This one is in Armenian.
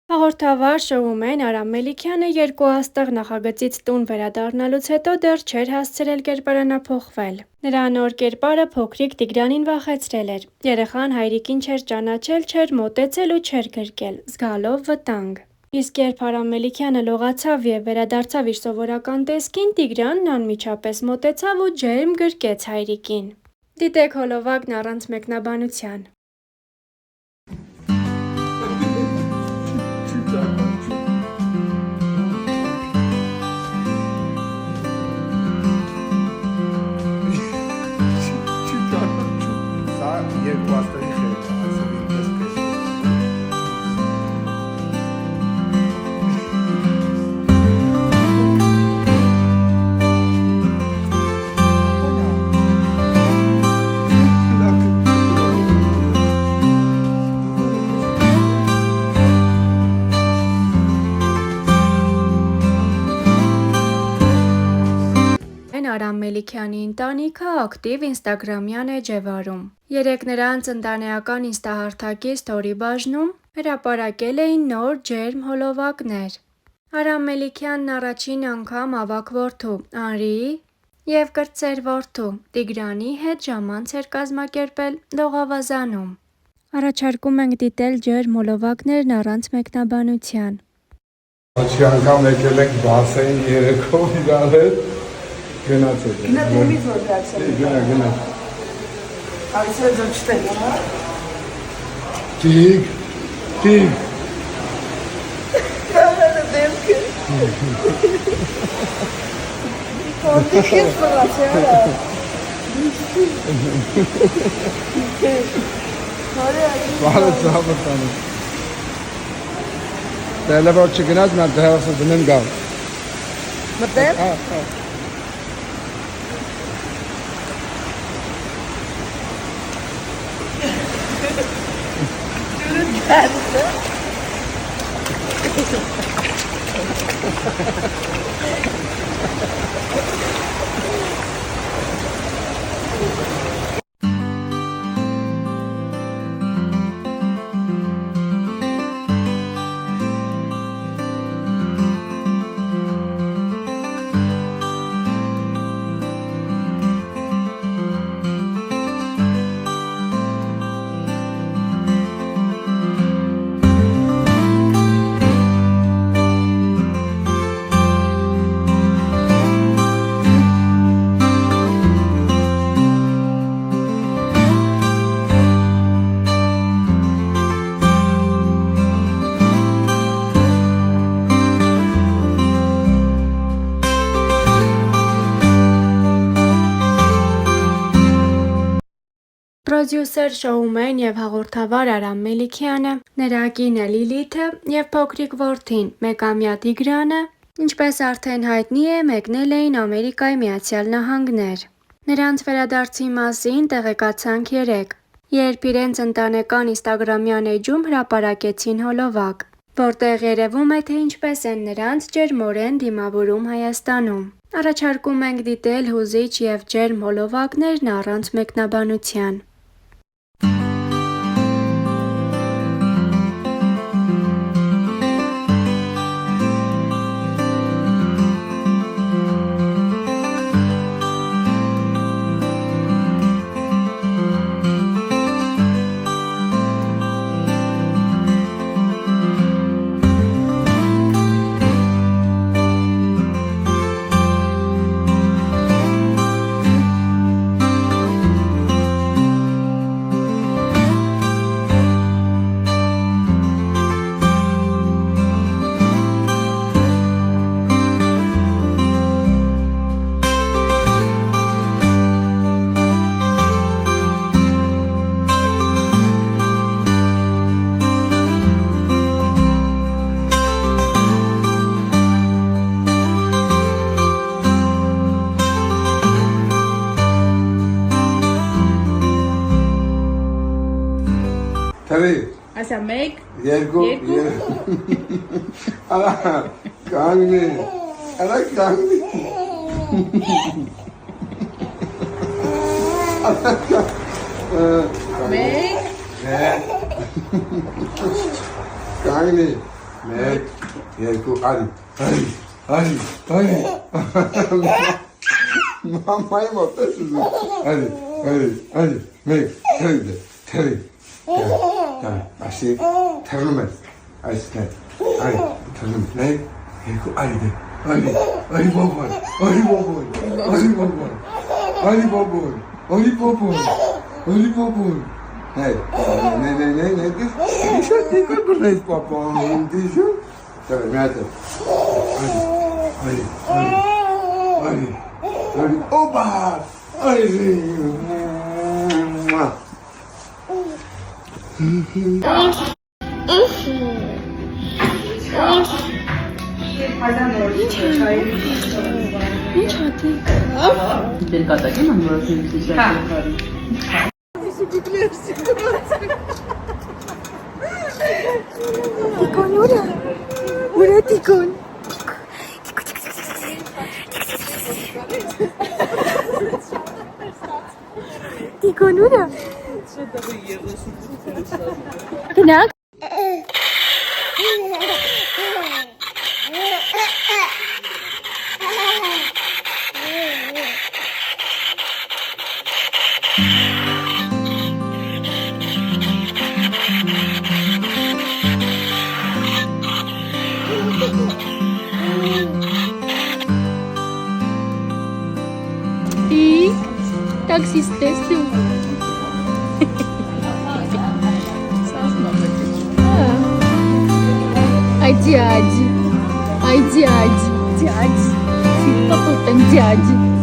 Հաղորդավար Շոումեն Արամ Մելիքյանը երկու աստղ նախագծից տուն վերադառնալուց հետո դեռ չէր հասցրել կերպարանափոխվել։ Նրա նոր կերպարը փոքրիկ Տիգրանին վախեցրել էր։ Երեխան հայրիկին չէր ճանաչել, չէր մոտեցել ու չէր գրկել, զգալով վտանգ։ Իսկ երբ Արամ Մելիքյանը լողացավ և վերադարձավ իր սովորական տեսքին, Տիգրանն անմիջապես մոտեցավ ու ջերմ գրկեց հայրիկին։ Դիտեք հոլովակն առանց մեկնաբանության։ Արամ Մելիքյանի ընտանիքը ակտիվ ինստագրամյան էջ է վարում։ Երեկ նրանց ընտանեկան ինստահարթակի ստորի բաժնում հրապարակել էին նոր ջերմ հոլովակներ։ Արամ Մելիքյանն առաջին անգամ ավագ որդու Անրիի և կրտսեր որդու Տիգրանի հետ ժամանց էր կազմակերպել լողավազանում։ Առաջարկում ենք դիտել ջերմ հոլովակներն առանց մեկնաբանության։ Առաջի անգամ եկել ենք բասեին երեքով իրար հետ։ Գնացեք։ Գնա դեմից որ դարձել։ Գնա։ Այսօր ձեր չտեք, հա։ Տիգ։ Կամերը դեմքը։ Կորդի քեզ բրացի, հա։ Բարը ծավը տանը։ Դելը որ չգնաց նա դեղասը դնեմ գալ։ Մտեմ։ Հա։ Պրոդյուսեր Շոումեն և հաղորդավար Արամ Մելիքյանը, նրա կինը Լիլիթը և փոքրիկ որդին մեկամյա Տիգրանը, ինչպես արդեն հայտնի է, մեկնել էին Ամերիկայի Միացյալ Նահանգներ։ Նրանց վերադարձի մասին տեղեկացանք երեկ, երբ իրենց ընտանեկան ինստագրամյան էջում հրապարակեցին հոլովակ, որտեղ երևում է, թե ինչպես են նրանց ջերմորեն դիմավորում Հայաստանում։ Առաջարկում ենք դիտել հուզիչ և ջերմ հոլովակներն առանց մեկնաբանության։ Ասա մեկ, երկու, Արա, կանգնի, Արա կանգնի, մեկ, Կանգնի, Մեկ, երկու, արի։ Մամայի մոտ ես ուզում։ Արի, մեկ, թերի։ Ասի, թերնում ես, այսքան, արի, թերնում ես, մեկ, երկու, արի բոբոն, Hey, Դիշո, դիկոր բրնես պապան, դիշո։ Դարը, միատը։ Արի, օպա, արի, Ինչ հատի։ Դեր կատակեմ անորոշում սիշակի կարի։ Տիկոն ուրա։ Ուրա տիկոն։ Տիկոն ուրա։ Գնանք։ Taksist teslim. Ай, дядя. Дядя. Папа там дядя.